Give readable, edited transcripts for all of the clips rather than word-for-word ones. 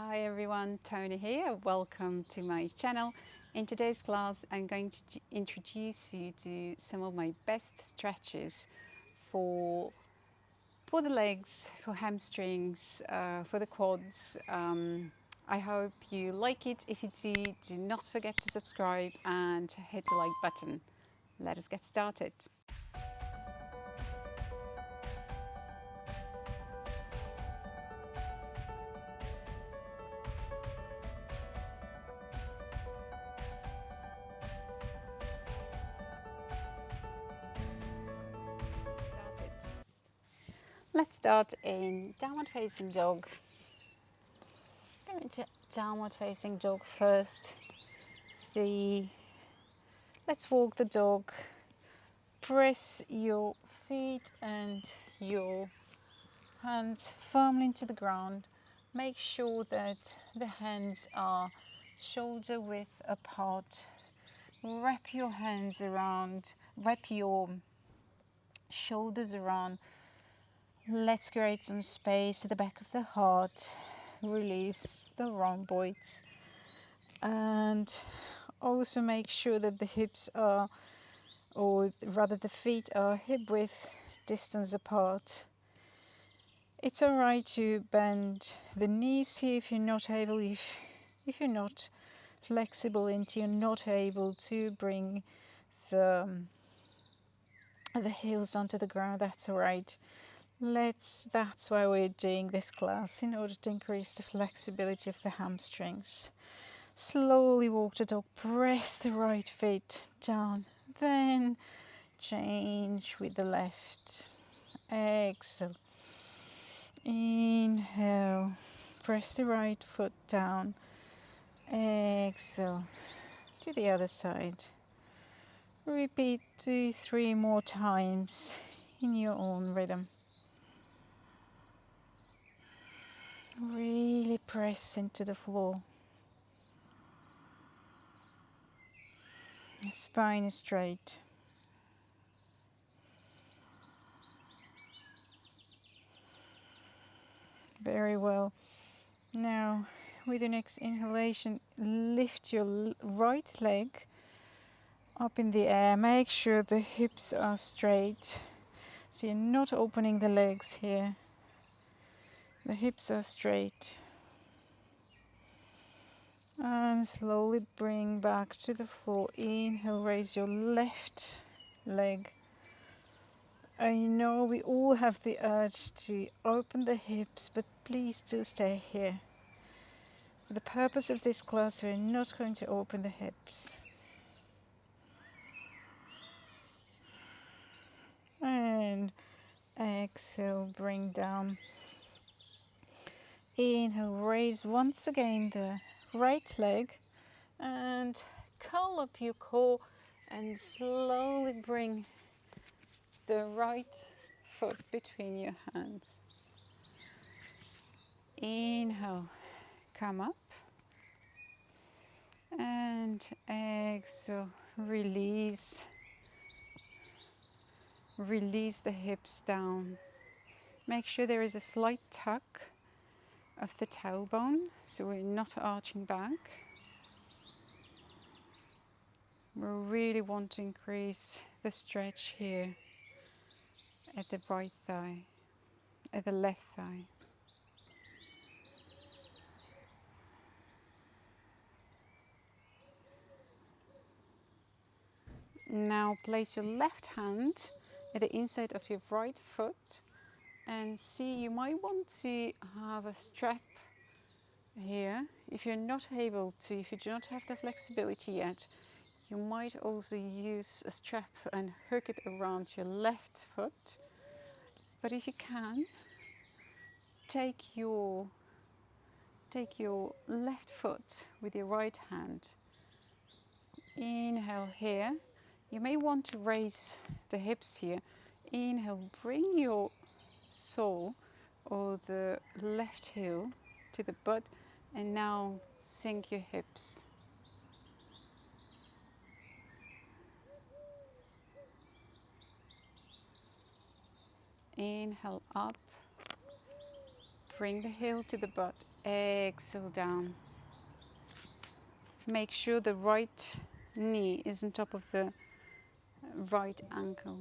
Hi everyone, Tony here. Welcome to my channel. In today's class, I'm going to introduce you to some of my best stretches for the legs, for hamstrings, for the quads. I hope you like it. If you do not forget to subscribe and hit the like button. Let us get started. Let's start in downward facing dog. Go into downward facing dog first. Let's walk the dog. Press your feet and your hands firmly into the ground. Make sure that the hands are shoulder width apart. Wrap your hands around, wrap your shoulders around. Let's create some space at the back of the heart. Release the rhomboids. And also make sure that the hips are, or rather the feet are hip width distance apart. It's all right to bend the knees here if you're not able, if you're not flexible and you're not able to bring the heels onto the ground, that's all right. That's why we're doing this class, in order to increase the flexibility of the hamstrings. Slowly walk the dog, press the right foot down, then change with the left. Exhale. Inhale, press the right foot down. Exhale, to the other side. Repeat 2-3 more times in your own rhythm. Really press into the floor. The spine is straight. Very well. Now, with your next inhalation, lift your right leg up in the air. Make sure the hips are straight. So you're not opening the legs here. The hips are straight. And slowly bring back to the floor. Inhale, raise your left leg. I know we all have the urge to open the hips, but please do stay here. For the purpose of this class, we're not going to open the hips. And exhale, bring down. Inhale, raise once again the right leg and curl up your core and slowly bring the right foot between your hands. Inhale, come up, and exhale, release the hips down. Make sure there is a slight tuck of the tailbone, so we're not arching back. We really want to increase the stretch here at the right thigh, at the left thigh. Now place your left hand at the inside of your right foot and see, you might want to have a strap here. If you're not able to, if you do not have the flexibility yet, you might also use a strap and hook it around your left foot. But if you can, take your left foot with your right hand. Inhale here. You may want to raise the hips here. Inhale, bring your sole or the left heel to the butt, and now sink your hips. Inhale up, bring the heel to the butt, exhale down. Make sure the right knee is on top of the right ankle.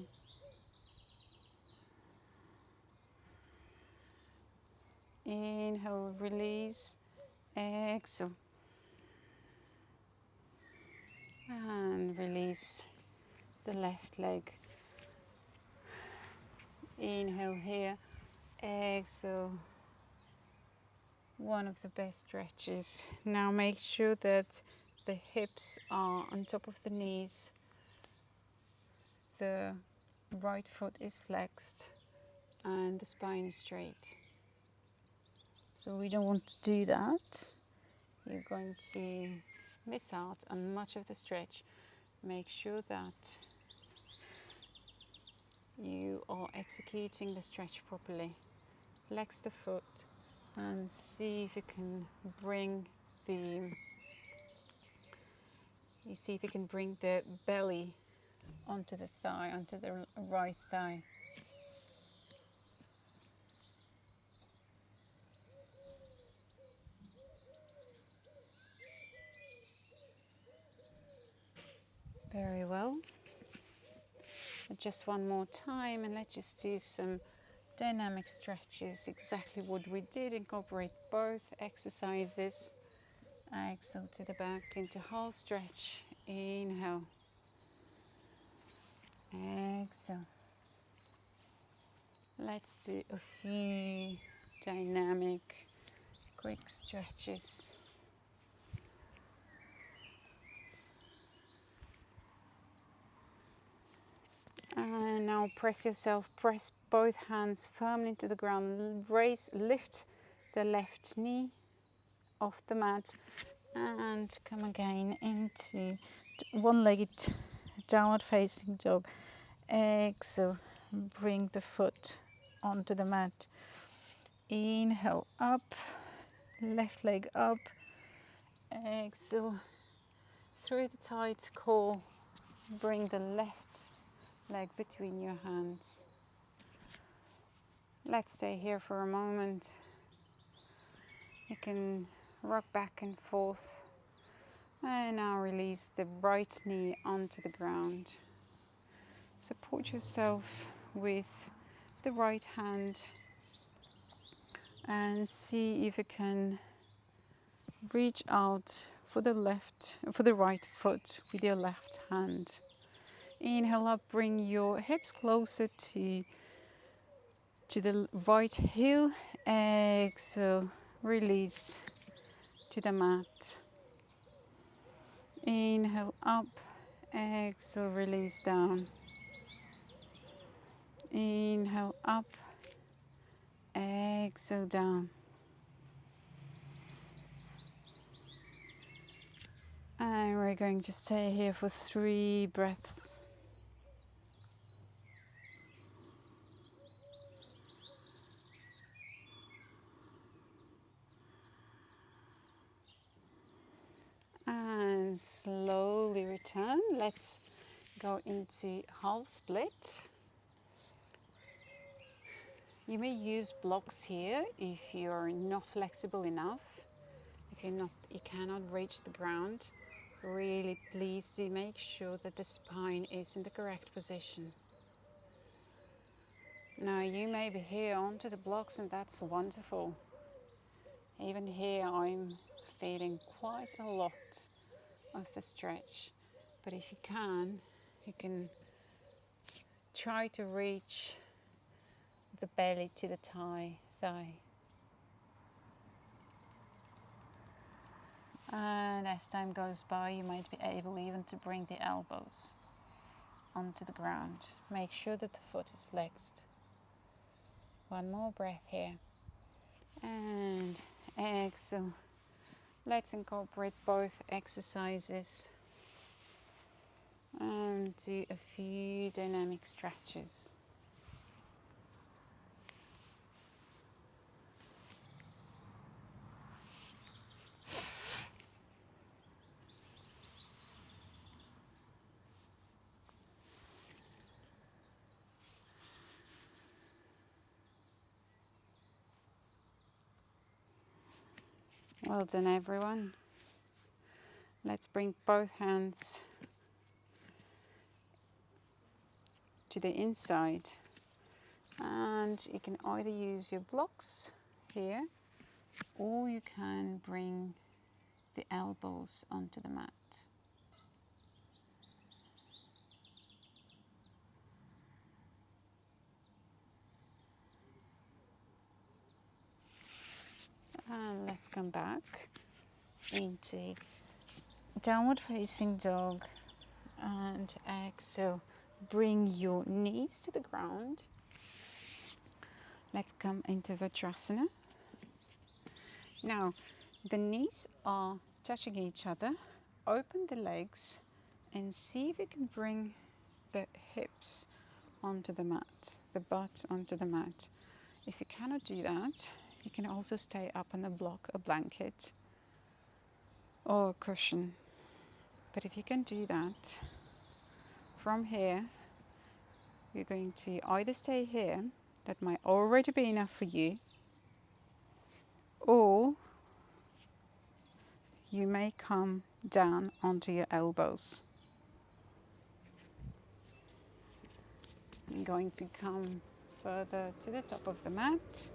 Inhale, release, exhale. And release the left leg. Inhale here, exhale. One of the best stretches. Now make sure that the hips are on top of the knees. The right foot is flexed and the spine is straight. So we don't want to do that. You're going to miss out on much of the stretch. Make sure that you are executing the stretch properly. Flex the foot and see if you can bring the belly onto the thigh, onto the right thigh. Very well. Just one more time, and let's just do some dynamic stretches, exactly what we did. Incorporate both exercises. Exhale to the back into half stretch. Inhale. Exhale. Let's do a few dynamic, quick stretches. And now press yourself, press both hands firmly into the ground. Lift the left knee off the mat and come again into one-legged downward facing dog. Exhale, bring the foot onto the mat. Inhale, up, left leg up. Exhale, through the tight core, bring the left leg between your hands. Let's stay here for a moment. You can rock back and forth. And now release the right knee onto the ground. Support yourself with the right hand and see if you can reach out for the right foot with your left hand. Inhale up, bring your hips closer to the right heel. Exhale, release to the mat. Inhale up, exhale, release down. Inhale up, exhale down. And we're going to stay here for 3 breaths. And slowly return. Let's go into half split. You may use blocks here if you're not flexible enough. If you cannot reach the ground, really please do make sure that the spine is in the correct position. Now you may be here onto the blocks, and that's wonderful. Even here I'm feeling quite a lot of the stretch, but if you can try to reach the belly to the thigh. And as time goes by, you might be able even to bring the elbows onto the ground. Make sure that the foot is flexed. One more breath here. And exhale. Let's incorporate both exercises and do a few dynamic stretches. Well done, everyone. Let's bring both hands to the inside, and you can either use your blocks here, or you can bring the elbows onto the mat. And let's come back into downward facing dog and exhale. Bring your knees to the ground. Let's come into Vajrasana. Now, the knees are touching each other. Open the legs and see if you can bring the hips onto the mat, the butt onto the mat. If you cannot do that, you can also stay up on a block, a blanket, or a cushion. But if you can do that, from here, you're going to either stay here, that might already be enough for you, or you may come down onto your elbows. I'm going to come further to the top of the mat.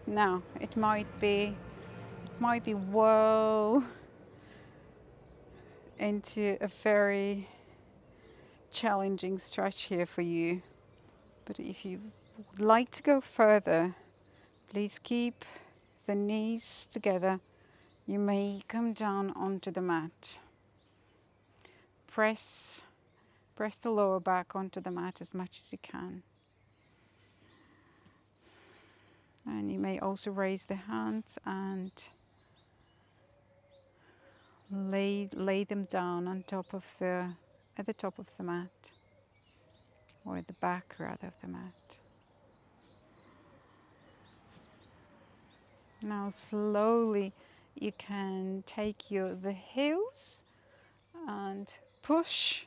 Now, it might be well into a very challenging stretch here for you. But if you would like to go further, please keep the knees together. You may come down onto the mat. Press the lower back onto the mat as much as you can. And you may also raise the hands and lay them down on top of at the top of the mat, or at the back rather of the mat. Now slowly you can take the heels and push,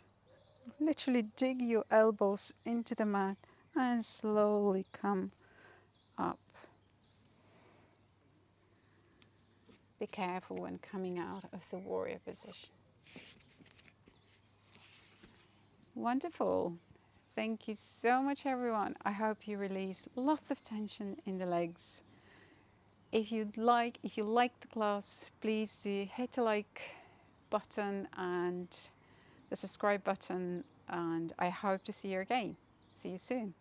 literally dig your elbows into the mat and slowly come up. Be careful when coming out of the warrior position. Wonderful. Thank you so much, everyone. I hope you release lots of tension in the legs. If you like the class, please do hit the like button and the subscribe button, and I hope to see you again. See you soon.